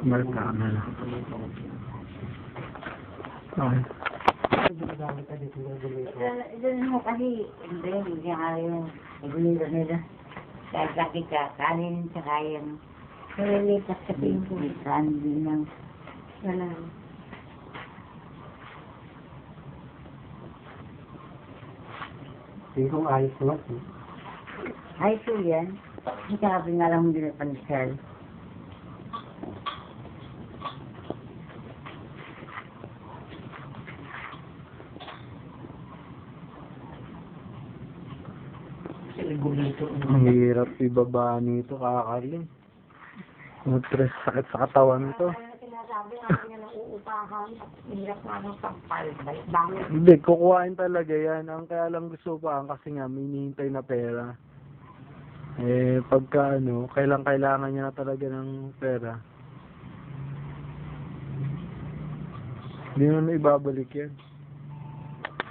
Marka na. Okay. Doon mo kasi, hindi ayaw. Nagulilo nila. Kahit laki ka, kanin sa kayang. Nalilipas sa pinto. Saan din lang. Wala. Tingkong ayos naman. Ayos ko yan. Hindi ka pinalang din ang panisal. Ang hirap ibaba nito, kakaling. Stress, sakit sa katawan to. Sinasabi namin niya na uupahan at hirap namin pagpalbay. Bakit? Hindi, kukuhain talaga yan. Ang kaya lang gusto pa kasi nga, may hinihintay na pera. Eh, pagka kailangan niya na talaga ng pera. Hindi mo na ibabalik yan.